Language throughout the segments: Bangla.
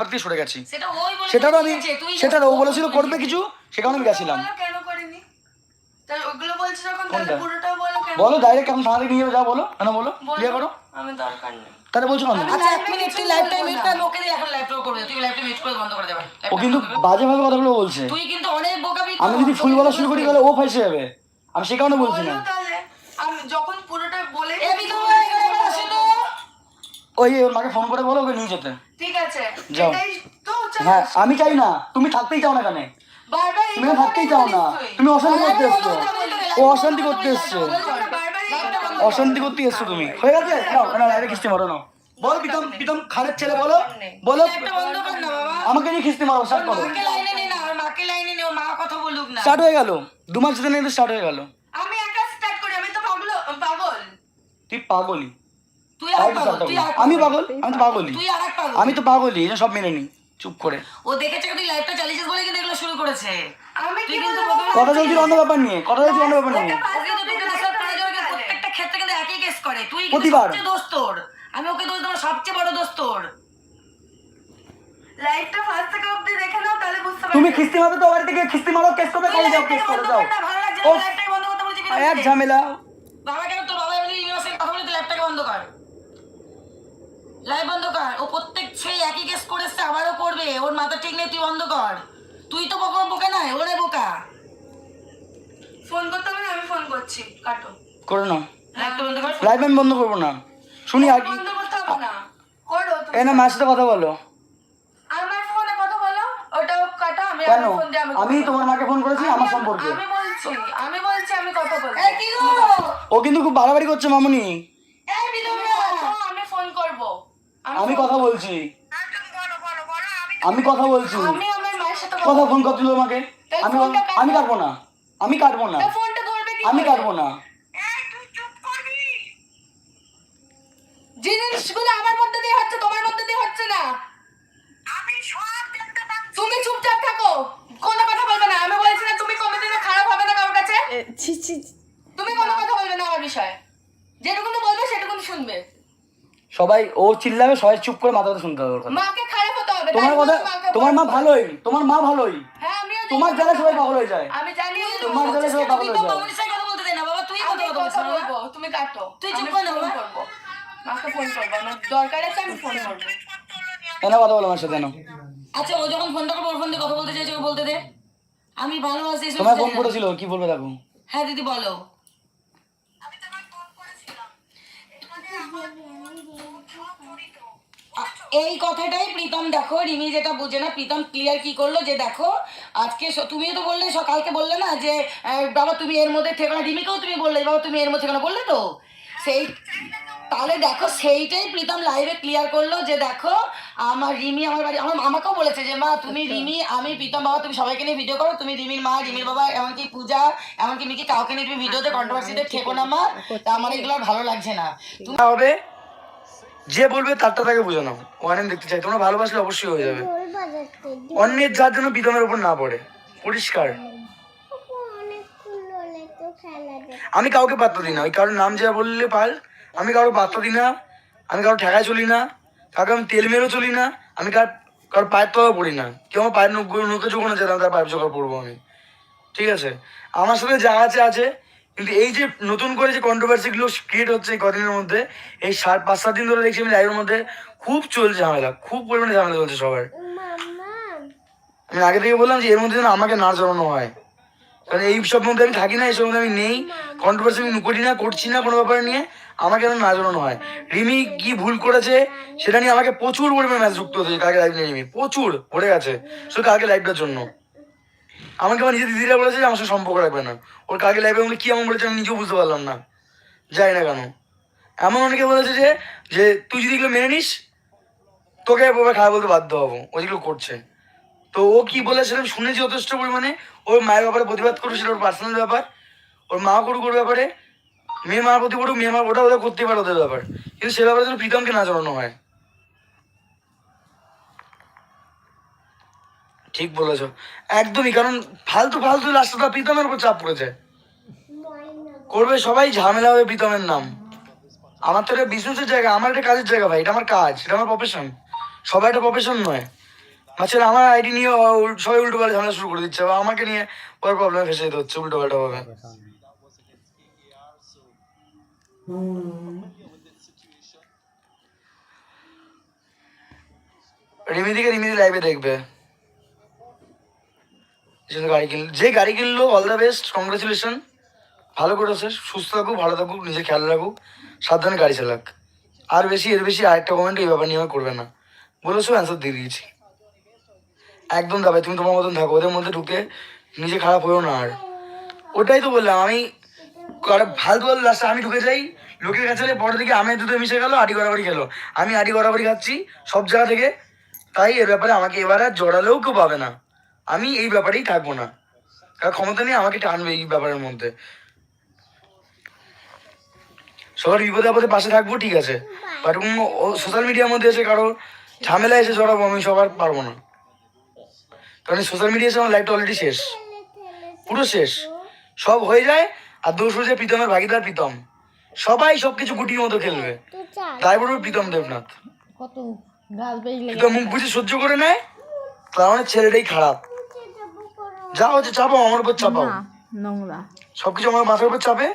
ব্যাপার থেকে সরে গেছি। সেটা তো আমি সেটা ও বলেছিল করবে কিছু, সে কারণে আমি গেছিলাম। কেন করিনি? তাই ওগুলো বলছি যখন, তাহলে পুরোটাও বলো। কেন বলো ডাইরেক্ট এখন থানাতে নিয়ে যাও, বলো কেন, বলো ক্লিয়ার করো। আমি দরকার নেই তাহলে বলছো কেন? আচ্ছা এক মিনিট, তুই লাইভ টাইম মিউট কর, ওকে দিয়ে এখন লাইভ করবে, তুই লাইভ টাইম মিউট করে বন্ধ করে দেবে। ও কিন্তু বাজেভাবে কথাগুলো বলছে। তুই কিন্তু অনেক বোকামি। আমি যদি ফুল বলা শুরু করি তাহলে ও ফাইসে যাবে, আমি সে কারণে বলছি না। তাহলে আমি যখন পুরোটা বলে ওই ওর মাকে ফোন করে বলো ওকে নিয়ে যেতে। ঠিক আছে, যাও। এটাই তো হ্যাঁ আমি চাই না, তুমি থাকতেই চাও না কেন? বারবার তুমি থাকতেই চাও না, তুমি অশান্তি করতে এসছো। ও অশান্তি করতে এসছো, অশান্তি করতে এসছো তুমি। হয়ে গেছে, নাও না লাইভে খিস্তি মারো না। বলো প্রীতম, প্রীতম খানের ছেলে বলো, বলো বন্ধ কর না বাবা, আমাকে নিয়ে খিস্তি মারো, স্টার্ট করো। মাকে লাইনে নে না, আমার মাকে লাইনে নে, ও মা কথা বলুক না। স্টার্ট হয়ে গেল, 2 মাস যেতে নেই স্টার্ট হয়ে গেল। আমি একা স্টার্ট করি, আমি তো পাগল। তুই পাগলি, তুই আর পাগল, তুই আর আমি পাগল, আমি তো পাগলি, তুই আরেক পাগল। আমি তো পাগলি, এটা সব মেনে নি চুপ করে। ও দেখেছে তুই লাইভটা চালিয়েছিস বলে কিন্তু এগুলো শুরু করেছে। আমি কি কিন্তু কথা চলছিল অন্য ব্যাপার নিয়ে, কথা চলছিল অন্য ব্যাপার নিয়ে। প্রত্যেকটা ক্ষেত্রে কিন্তু একই কেস করে, তুই প্রতিবার সবচেয়ে দোষ তোর। আমি ওকে দোষ দেবো, সবচেয়ে বড় দোষ তোর। লাইভটা ফার্স্ট থেকে অবধি দেখে নাও, তাহলে বুঝতে পারবে। তুমি খিস্তি মারবে তো বাড়ি থেকে, খিস্তি মারো, কেস করবে, করে যাও, কেস করে যাও। ও লাইভটাকে বন্ধ করতে বলছি, এক ঝামেলা। বাবা কেন তোর বাবা এমনি ইউনিভার্সিটি কথা বলে, তুই লাইভটাকে বন্ধ কর, লাইভ বন্ধ কর। ও প্রত্যেক সেই একই কেস করেছে, আবারও করবে, ওর মাথা ঠিক নেই, তুই বন্ধ কর। তুই তো বোকা নাই, ওরে বোকা। ফোন করতে হবে না, আমি ফোন করছি, কাটো করে নাও লাইভটা বন্ধ কর। লাইভ আমি বন্ধ করবো না, শুনি আর কি। বন্ধ করতে হবে না, করো তুমি। এ না মার সাথে কথা বলো। আমার ফোনে কথা বলো, ওটাও কাটো। আমি কেন? ফোন দিয়ে আমি তোমার মাকে ফোন করেছি আমার সম্পর্কে। আমি বলছি আমি কথা বলবো। এই কি গো, ও কিন্তু খুব বাড়াবাড়ি করছে মামুনি। এই বিদুরা, আমি ফোন করব। আমি কথা বলছি, আমি কথা বলছি। আমি আমার মায়ের সাথে কথা ফোন করছিল তোমাকে, আমি আমি কাটবো না, আমি কাটবো না, ফোনটা ধরবে কি? আমি কাটবো না। জিনিসগুলো আমার মধ্যে দিয়ে হচ্ছে, তোমার মধ্যে দিয়ে হচ্ছে না। আমি সব দেখতে পাচ্ছি, তুমি চুপচাপ থাকো, কোনো কথা বলবে না। আমি বলছি না তুমি কোনোদিনও খারাপ হবে না কারোর কাছে। তুমি কোনো কথা বলবে না আমার বিষয়ে, যেটুকু বলবে সেটুকু শুনবে। সবাই ও চিল্লাবে, সবাই চুপ করে মাথা শুনতে হবে ওর কথা। মাকে খারাপ হতে হবে, তোমার কথা, তোমার মা ভালোই, তোমার মা ভালোই। হ্যাঁ আমিও তোমার জ্বালা সবাই পাগল হয়ে যায়, আমি জানি। তোমার জ্বালা সবাই পাগল হয়ে যায়। মামুনির সাথে কথা বলতে দে না বাবা, তুই কথা বলবো, তুমি কাটো, তুই চুপ করে ফোন করবো, মাকে ফোন করবো, আমার দরকার আছে, আমি ফোন করবো। কেন কথা বলো আমার সাথে? কেন? আচ্ছা ও যখন ফোনটা করবো, ওর ফোন দিয়ে কথা বলতে চাইছে, ওকে বলতে দে। আমি ভালো আছি। তোমার ফোন করেছিল, কি বলবে দেখো। হ্যাঁ দিদি বলো। এই কথাটাই প্রীতম, দেখো রিমি যেটা বুঝে না, প্রীতম ক্লিয়ার কি করলো যে দেখো আজকে তুমিও তো বললে, কালকে বললে না যে বাবা তুমি এর মধ্যে থেকো না, রিমিকেও তুমি বললে বাবা তুমি এর মধ্যে থেকো না, বললে তো সেই। তাহলে দেখো সেইটাই প্রীতম লাইভে ক্লিয়ার করলো যে দেখো আমার রিমি আমার বাড়ি, আমার আমাকেও বলেছে যে মা তুমি রিমি, আমি প্রীতম বাবা তুমি সবাইকে নিয়ে ভিডিও করো, তুমি রিমির মা, রিমির বাবা, এমনকি পূজা, এমনকি মিকি, কাউকে নিয়ে তুমি ভিডিওতে কন্ট্রোভার্সিতে থেকো না মা, তা আমার এগুলো আর ভালো লাগছে না। তুমি হবে যে বলবে তারটা তাকে বোঝানো, অনেক দেখতে চাই, তোমরা ভালোবাসলে অবশ্যই হয়ে যাবে। অন্যের যার জন্য বিদমের উপর না পড়ে, পরিষ্কার। আমি কাউকে পাত্তা দিই না, ওই কারোর নাম যা বললে পাল, আমি কারোর পাত্তা দিই না, আমি কারোর ঠেকায় চলি না, কাউকে আমি তেল মেরেও চলি না, আমি কারোর পায়ের তলাও পড়ি না। কেউ আমার পায়ের নৌকে যখন আছে তার পায়ের জোগাড় পড়বো আমি, ঠিক আছে? আমার সাথে যা আছে আছে, কিন্তু এই যে নতুন করে যে কন্ট্রোভার্সিগুলো ক্রিয়েট হচ্ছে এই কদিনের মধ্যে, এই 5-7 দিন ধরে দেখছি আমি লাইভের মধ্যে খুব চলছে ঝামেলা, খুব পরিমাণে ঝামেলা চলছে সবার। আমি আগে থেকে বললাম যে এর মধ্যে যেন আমাকে না জড়ানো হয়, কারণ এই সব মধ্যে আমি থাকি না, এই সব মধ্যে আমি নেই, কন্ট্রোভার্সি আমি করি না, করছি না কোনো ব্যাপার নিয়ে, আমাকে যেন না জড়ানো হয়। রিমি কি ভুল করেছে সেটা নিয়ে আমাকে প্রচুর পরিমাণে ম্যাচ যুক্ত হচ্ছে, কালকে লাইভ নিয়ে রিমি প্রচুর ভরে গেছে শুধু কালকে লাইভটার জন্য। আমাকে আমার নিজের দিদিরা বলেছে যে আমার সাথে সম্পর্ক রাখবে না, ওর কালকে লাইভে আমাকে কি এমন বলেছে আমি নিজেও বুঝতে পারলাম না, যাই না কেন। এমন অনেকে বলেছে যে যে তুই যদি এগুলো মেনে নিস তোকে এভাবে খারাপ বলতে বাধ্য হবো, ও যেগুলো করছে। তো ও কি বলেছে আমি শুনেছি যথেষ্ট পরিমাণে, ওর মায়ের ব্যাপারে প্রতিবাদ করুক, সেটা ওর পার্সোনাল ব্যাপার, ওর মা করুক ওর ব্যাপারে, মেয়ে মার প্রতি করুক, মেয়ে মার ওটা ওটা করতেই পারে ওদের ব্যাপার, কিন্তু সে ব্যাপারে যেন প্রীতমকে না জড়ানো হয়। ঠিক বলেছ একদমই, কারণ ফালতু ফালতু রাস্তাটা প্রীতমের উপর চাপ পড়েছে, করবে সবাই, ঝামেলা হবে প্রীতমের নাম। আমার তো এটা বিজনেসের জায়গা, আমার এটা কাজের জায়গা ভাই, এটা আমার কাজ, এটা আমার প্রফেশন, সবাই এটা প্রফেশন নয়। আচ্ছা আমার আইডি নিয়ে সবাই উল্টো পাল্টা ঝামেলা শুরু করে দিচ্ছে, আবার আমাকে নিয়ে পরে প্রবলেমে ফেসে যেতে হচ্ছে উল্টো পাল্টা ভাবে। রিমিদি লাইভে দেখবে। যে গাড়ি কিনলো অল দ্য বেস্ট, কংগ্রেচুলেশন, ভালো করেছে, সুস্থ থাকুক, ভালো থাকুক, নিজে খেয়াল রাখুক, সাবধানে গাড়ি চালাক। আর বেশি এর বেশি আরেকটা কমেন্ট এই ব্যাপার নিয়ে করবে না, বলেছো অ্যান্সার দিয়ে দিয়েছি। একদম দাবে, তুমি তোমার মতন থাকো, ওদের মধ্যে ঢুকে নিজে খারাপ হয়েও না। আর ওটাই তো বললাম আমি, ফালতু বল লাস্টে আমি ঢুকে যাই লোকের কাছে, পরে দিকে আমি দুধে মিশে গেলো, আটি গড়াগড়ি খেলো, আমি আটি গড়াগড়ি খাচ্ছি সব জায়গা থেকে। তাই এর ব্যাপারে আমাকে এবার আর জড়ালেও কেউ পাবে না, আমি এই ব্যাপারেই থাকবো না, কারণ ক্ষমতা নেই আমাকে টানবে এই ব্যাপারের মধ্যে। সবার বিপদে আপদে পাশে থাকবো ঠিক আছে, বাট সোশ্যাল মিডিয়ার মধ্যে এসে কারো ঝামেলা এসে জড়াবো আমি সবার পারবো না, কারণ সোশ্যাল মিডিয়া এসে আমার লাইফটা অলরেডি শেষ, পুরো শেষ, সব হয়ে যায়। আর দোষ হয়ে যায় প্রীতমের ভাগিদার প্রীতম, সবাই সবকিছু গুটির মতো খেলবে, তাই বলবো প্রীতম দেবনাথ। কত গাছ বেশ লেগে প্রীতম মুখ বুঝে সহ্য করে নেয়, তার মানে ছেলেটাই খারাপ। যা হচ্ছে চাপাও আমার উপর, চাপাও নোংরা সবকিছু আমার মাথার উপর চাপে,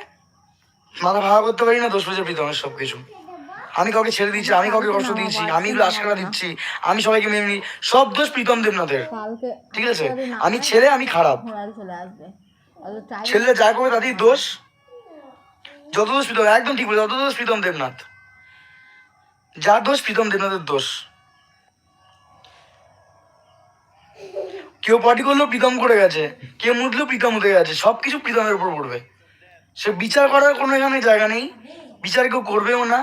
মাথা ভাড়া করতে পারি না, দোষ হয়েছে প্রীতমের সবকিছু। আমি কাউকে ছেড়ে দিচ্ছি, আমি কাউকে কষ্ট দিয়েছি, আমি এগুলো আশকারা দিচ্ছি, আমি সবাইকে মেনে নিই, সব দোষ প্রীতম দেবনাথের, ঠিক আছে। আমি ছেলে, আমি খারাপ, ছেলেরা যা করে তাদের দোষ, যত দোষ প্রীতম, একদম ঠিক বলে, যত দোষ প্রীতম দেবনাথ, যার দোষ প্রীতম দেবনাথের দোষ। কেউ পার্টি করলেও প্রীতম করে গেছে, কেউ মুতলেও প্রীতম উঠে গেছে, সবকিছু প্রীতমের উপর পড়বে। সে বিচার করার কোনো এখানে জায়গা নেই, বিচার কেউ করবেও না,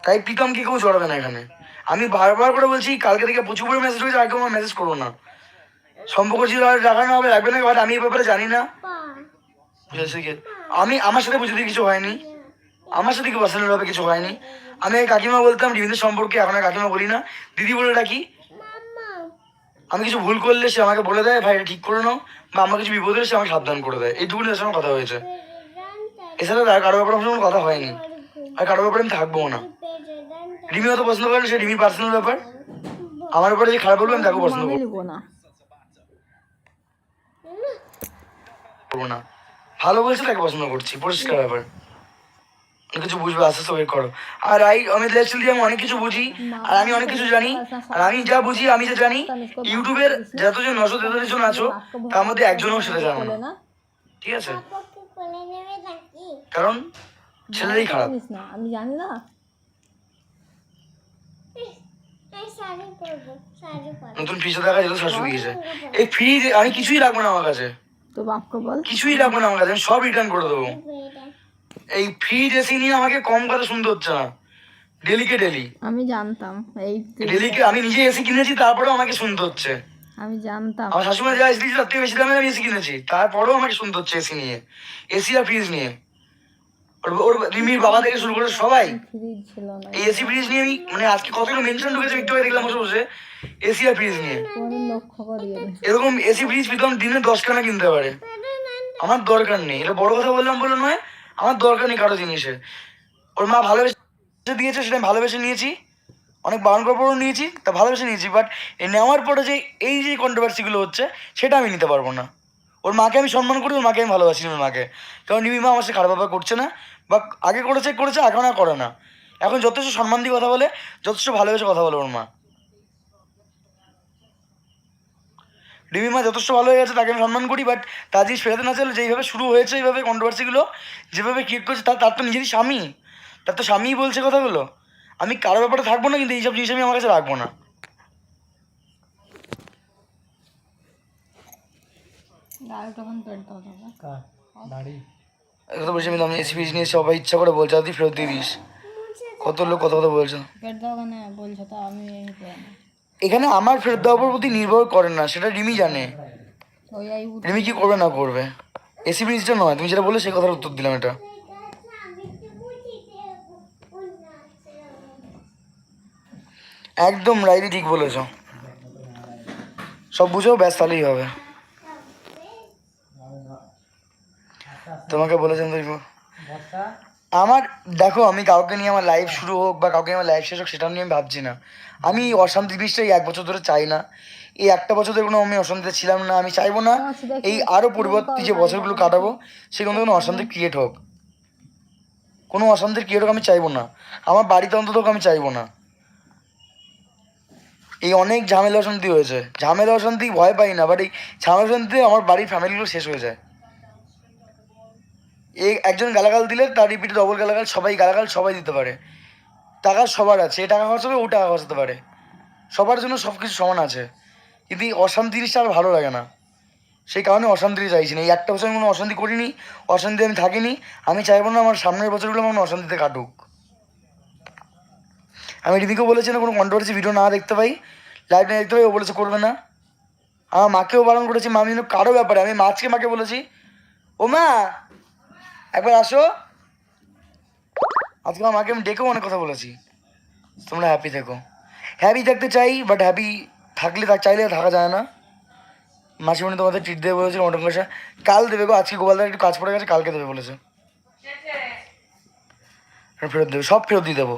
তাই প্রীতমকে কেউ জড়াবে না এখানে। আমি বারবার করে বলছি, কালকে থেকে প্রচুর করে মেসেজ হয়েছে, আর কেউ আমার মেসেজ করবো না, সম্পর্ক ছিল আর রাখানো হবে, রাখবে না, বাট আমি এই ব্যাপারে জানি না, বুঝেছি কি? আমি আমার সাথে বুঝতে কিছু হয়নি, আমার সাথে কি পার্সোনাল ভাবে কিছু হয়নি। আমি কাকিমা বলতাম রিমিদের সম্পর্কে, এখন আর কাকিমা বলি না, দিদি বলে ডাকি। আমি কিছু ভুল করলে সে আমাকে বলে দেয়, ভাই এটা ঠিক করে নাও, বা আমার কিছু বিপদ হলে সে আমাকে সাবধান করে দেয়, এইটুকু তার সঙ্গে কথা হয়েছে, এছাড়া আর কারোর ব্যাপারে আমার সঙ্গে কথা হয়নি, আর কারোর ব্যাপারে আমি থাকবো না। রিমি অত পছন্দ করে সে রিমির পার্সোনাল ব্যাপার, আমার ব্যাপারে যে খারাপ বলবে আমি তাকে পছন্দ করবো না, ভালো বলছে তাকে পছন্দ করছি, পরিষ্কার ব্যাপার। অনেক কিছু বুঝবে, আস্তে আস্তে ওয়েট করো। আর আমি লেটসিলি আমি অনেক কিছু বুঝি, আর আমি অনেক কিছু জানি, আর আমি যা বুঝি, আমি যা জানি, ইউটিউবের যতজন 943 জন আছো তার মধ্যে একজনও সেটা জানো না, ঠিক আছে, কারণ ছেলেরই খারাপ। আমি জানি না, নতুন ফ্রিজে দেখা যেত শাশুড়ি দিয়েছে, এই ফ্রিজ আমি কিছুই রাখবো না আমার কাছে, তো বাপকে বল কিছুই রাখবো না আমার কাছে, আমি সব রিটার্ন করে দেবো। এই ফ্রিজ এসি নিয়ে আমাকে কম কথা শুনতে হচ্ছে না, ডেলিকে ডেলি, আমি জানতাম এই ডেলিকে আমি নিজে এসি কিনেছি, তারপরেও আমাকে শুনতে হচ্ছে। আমি জানতাম আমার শাশুড়ি যা এসি দিয়েছে তার থেকে বেশি দামে আমি এসি কিনেছি, তারপরেও আমাকে শুনতে হচ্ছে এসি নিয়ে, এসি আর ফ্রিজ নিয়ে। ওর রিমির বাবা থেকে শুরু করে সবাই ফ্রিজ ছিল না, এই এসি ফ্রিজ নিয়ে, আমি মানে আজকে কতগুলো মেনশন ঢুকেছে একটু আগে দেখলাম বসে বসে, এসি আর ফ্রিজ নিয়ে। লক্ষ্য করিয়ে এরকম এসি ফ্রিজ প্রীতম দিনে 10খানা কিনতে পারে, আমার দরকার নেই, এটা বড় কথা বললাম বলে নয়, আমার দরকার নেই কারো জিনিসের। ওর মা ভালোবেসে দিয়েছে, সেটা আমি ভালোবেসে নিয়েছি, অনেক বারণ করার পরও নিয়েছি, তা ভালোবেসে নিয়েছি, বাট এই নেওয়ার পরে যে এই যে কন্ট্রোভার্সিগুলো হচ্ছে সেটা আমি নিতে পারবো না। ওর মাকে আমি সম্মান করি, ওর মাকে আমি ভালোবাসি, ওর মাকে, কারণ নিমি মা আমার সাথে খারাপ ব্যাপার করছে না, বা আগে করেছে, এখন আর করে না, এখন যথেষ্ট সম্মান দিয়ে কথা বলে, যথেষ্ট ভালোবেসে কথা বলে ওর মা। রিমি মা যথেষ্ট ভালো হয়ে গেছে, তাকে আমি সম্মান করি, বাট তার জিনিস ফেরাতে না চাইলে, যেইভাবে শুরু হয়েছে এইভাবে কন্ট্রোভার্সিগুলো যেভাবে ক্রিয়েট করছে, তার তো নিজেরই স্বামী, তার তো স্বামীই বলছে কথাগুলো, আমি কারো ব্যাপারে থাকবো না, কিন্তু এইসব জিনিস আমি আমার কাছে রাখবো না। কথা বলছি আমি, আমি এসি ফ্রিজ নিয়ে সবাই ইচ্ছা করে বলছে, তুই ফেরত দিয়ে দিস, কত লোক কত কথা বলছে, এখানে আমার ফেরত দেওয়ার প্রতি নির্ভর করে না, সেটা রিমি জানে, রিমি কি করবে না করবে, এসি ফ্রিজটা নয়, তুমি যেটা বলে সেই কথার উত্তর দিলাম, এটা একদম রাইলি ঠিক বলেছ, সব বুঝেও ব্যাস তাহলেই হবে। তোমাকে বলেছেন তো আমার দেখো, আমি কাউকে নিয়ে আমার লাইফ শুরু হোক বা কাউকে নিয়ে আমার লাইফ শেষ হোক সেটা নিয়ে আমি ভাবছি না। আমি অশান্তি জিনিসটা এই 1 বছর ধরে চাই না। এই একটা বছর ধরে কোনো আমি অশান্তিতে ছিলাম না, আমি চাইবো না এই আরও পরবর্তী যে বছরগুলো কাটাবো সেখানে কোনো অশান্তি ক্রিয়েট হোক, কোনো অশান্তির ক্রিয়েট হোক আমি চাইবো না। আমার বাড়িতে অন্তত হোক আমি চাইবো না। এই অনেক ঝামেলা অশান্তি হয়েছে, ঝামেলা অশান্তি ভয় পাই না, বাট এই ঝামেলা অশান্তিতে আমার বাড়ির ফ্যামিলিগুলো শেষ হয়ে যায়। এই একজন গালাগাল দিলে তার রিপিটে ডবল গালাগাল, সবাই গালাগাল সবাই দিতে পারে। টাকা সবার আছে, এ টাকা খরচাবে ও টাকা খরচাতে পারে, সবার জন্য সব কিছু সমান আছে। কিন্তু এই অশান্তি জিনিসটা আর ভালো লাগে না, সেই কারণে অশান্তি চাইছি না। এই একটা বছর আমি কোনো অশান্তি করিনি, অশান্তি আমি থাকিনি। আমি চাইবো না আমার সামনের বছরগুলো আমার অশান্তিতে কাটুক। আমি রিমিকেও বলেছি না কোনো কন্ট্রোভার্সি ভিডিও না দেখতে পাই, লাইভ না দেখতে পাই, ও বলেছে করবে না। আমার মাকেও বারণ করেছি, মা আমি যেন কারো ব্যাপারে, আমি মাছকে মাকে বলেছি, ও মা একবার আসো। আজকে আমার মাকে আমি ডেকেও অনেক কথা বলেছি, তোমরা হ্যাপি থেকো। হ্যাপি থাকতে চাই, বাট হ্যাপি থাকলে চাইলে থাকা যায় না। মাসিমণি তোমাদের ট্রিট দেবে বলেছে, মটন কষা কাল দেবে গো, আজকে গোপালদার একটু কাজ পড়ে গেছে, কালকে দেবে বলেছে। ফেরত দেবে, সব ফেরত দিয়ে দেবো,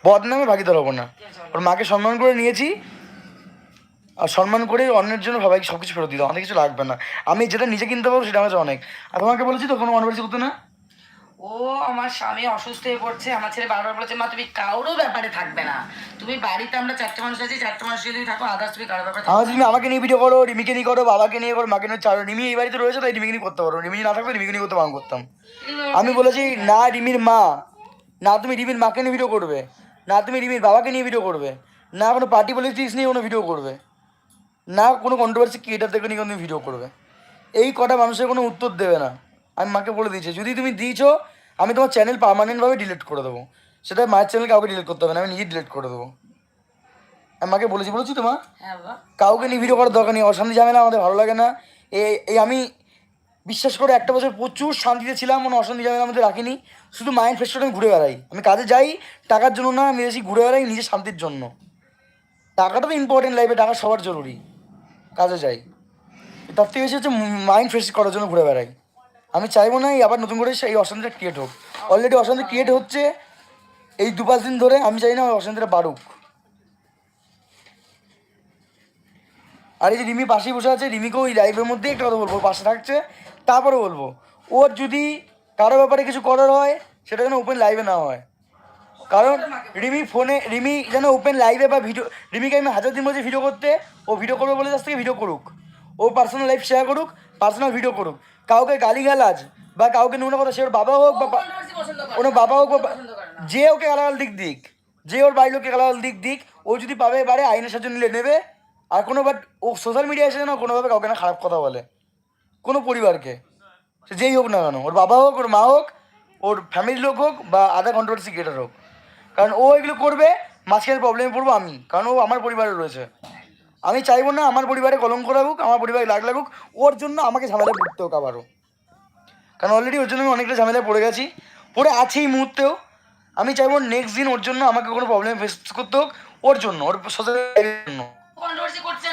বদনামে ভাগিদার হবো না। ওর মাকে সম্মান করে নিয়েছি, আর সম্মান করে অন্যের জন্য সবাইকে সব কিছু ফেরত দিতে, অনেক কিছু লাগবে না। আমি যেটা নিজে কিনতে পারবো সেটা আমার অনেক। আর তোমাকে বলেছি তো কোনো কন্ট্রোভার্সি করতে না। ও আমার স্বামী অসুস্থ হয়ে পড়ছে, আমার ছেলে বারবার বলেছে মা তুমি কারোর ব্যাপারে থাকবে না, তুমি বাড়িতে আমরা 4টে মানুষ আছি, 4টে মানুষ যদি থাকো আদার্স তুমি কারোর ব্যাপারে আমার তুমি আমাকে নিয়ে ভিডিও করো, রিমিকে নিয়ে করো, বাবাকে নিয়ে করো, মাকে নিয়ে চারো। রিমি এই বাড়িতে রয়েছে তাই রিমিকে নিয়ে করতে পারো, রিমি না থাকবে রিমিকে নিয়ে করতে বারণ করতাম। আমি বলেছি না রিমির মা, না তুমি রিমির মাকে নিয়ে ভিডিও করবে, না তুমি রিমির বাবাকে নিয়ে ভিডিও করবে, না কোনো পার্টি পলিটিক্স নিয়ে কোনো ভিডিও করবে, না কোনো কন্ট্রোভার্সি ক্রিয়েটার থেকে নিয়ে কোনো ভিডিও করবে। এই কটা মানুষের কোনো উত্তর দেবে না। আমি মাকে বলে দিয়েছি যদি তুমি দিয়েছো আমি তোমার চ্যানেল পার্মানেন্টভাবে ডিলিট করে দেবো। সেটা মায়ের চ্যানেল কাউকে ডিলিট করতে হবে না, আমি নিজে ডিলিট করে দেবো। আমি মাকে বলেছি তো মা, হ্যাঁ বাবা। কাউকে নিয়ে ভিডিও করার দরকার নেই, অশান্তি ঝামেলা আমাদের ভালো লাগে না। এই আমি বিশ্বাস করে একটা বছর প্রচুর শান্তিতে ছিলাম, কোনো অশান্তি ঝামেলা আমাদের রাখিনি। শুধু মাইন্ড ফ্রেশ করে আমি ঘুরে বেড়াই, আমি কাজে যাই টাকার জন্য না, আমি বেশি ঘুরে বেড়াই নিজের শান্তির জন্য। টাকাটা তো ইম্পর্টেন্ট, লাইফে টাকা সবার জরুরি, কাজে যাই তার থেকে বেশি হচ্ছে মাইন্ড ফ্রেশ করার জন্য ঘুরে বেড়াই। আমি চাইবো না এই আবার নতুন করে এই অশান্তিটা ক্রিয়েট হোক। অলরেডি অশান্তি ক্রিয়েট হচ্ছে এই 2-5 দিন ধরে, আমি চাই না ওই অশান্তিটা বাড়ুক। আর এই যে রিমি পাশেই বসে আছে, রিমিকে ওই লাইভের মধ্যেই একটা কথা বলবো, পাশে থাকছে তারপরে বলবো, ওর যদি কারো ব্যাপারে কিছু করার হয় সেটা যেন ওপেন লাইভে না হয়। কারণ রিমি যেন ওপেন লাইভে বা ভিডিও, রিমিকে আমি 1000 দিন বলছি ভিডিও করতে, ও ভিডিও করবে বলে যাচ্ছে থেকে ভিডিও করুক, ও পার্সোনাল লাইফ শেয়ার করুক, পার্সোনাল ভিডিও করুক। কাউকে গালিগালাজ বা কাউকে নোংরা কথা, সে ওর বাবা হোক বা ওর বাবা হোক বা যে ওকে গালাগাল দিক, যে ওর বাড়ির লোককে গালাগাল দিক, ও যদি পাবে এবারে আইনের সাহায্য নিলে নেবে। আর কোনো বাট ও সোশ্যাল মিডিয়া এসে যেন কোনোভাবে কাউকে না খারাপ কথা বলে, কোনো পরিবারকে, সে যেই হোক না কেন, ওর বাবা হোক, ওর মা হোক, ওর ফ্যামিলির লোক হোক বা আদার কন্ট্রোভার্সি ক্রিয়েটার হোক। কারণ ও এগুলো করবে, মাঝখানে প্রবলেমে পড়বো আমি, কারণ ও আমার পরিবারে রয়েছে। আমি চাইবো না আমার পরিবারে কলঙ্ক লাগুক, আমার পরিবারে লাগুক, ওর জন্য আমাকে ঝামেলায় পড়তে হোক আবারও। কারণ অলরেডি ওর জন্য আমি অনেকটা ঝামেলায় পড়ে গেছি, পড়ে আছি এই মুহূর্তেও। আমি চাইবো নেক্সট দিন ওর জন্য আমাকে কোনো প্রবলেম ফেস করতে হোক, ওর জন্য, ওর সোশ্যাল জন্য।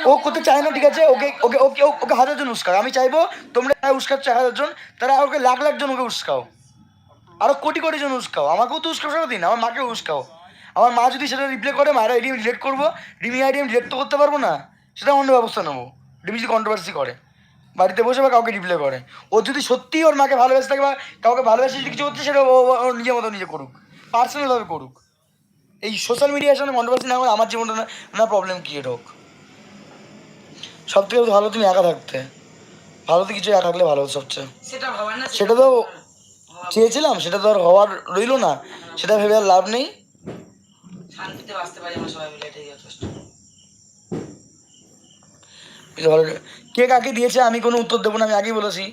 ও করতে চায় না, ঠিক আছে, ওকে ওকে ওকে ওকে 1000 জন উস্কাও। আমি চাইবো তোমরা উস্কাচ্ছ 1000 জন, তারা ওকে লাখ জন ওকে উস্কাও, আরও কোটি জন উস্কাও। আমাকেও তো উস্কাও সারাদিন, আমার মাকেও উস্কাও। আমার মা যদি সেটা রিপ্লে করে, মায়ের আইডি আমি ডিলেট করবো, রিমি আইডি আমি ডিলেট তো করতে পারবো না, সেটা অন্য ব্যবস্থা নেবো। রিমি যদি কন্ট্রোভার্সি করে বাড়িতে বসে বা কাউকে রিপ্লে করে, ও যদি সত্যিই ওর মাকে ভালোবেসে থাকে বা কাউকে ভালোবেসে যদি কিছু করছে, সেটা ও নিজের মতো নিজে করুক, পার্সোনালভাবে করুক। এই সোশ্যাল মিডিয়ার সামনে কন্ট্রোভার্সি না করে আমার জীবনটা না প্রবলেম ক্রিয়েট হোক। সব থেকে ভালো তুমি একা থাকতে, ভালো তো কিছু একা থাকলে ভালো সবচেয়ে। সেটা তো চেয়েছিলাম, সেটা তো আর হওয়ার রইলো না, সেটা ভেবে আর লাভ নেই। শান্তিতে বাঁচতে পারি আমরা সবাই মিলে, এটাই যথেষ্ট। ভালো, কে কাকে দিয়েছে আমি কোনো উত্তর দেবো না, আমি আগেই বলেছি।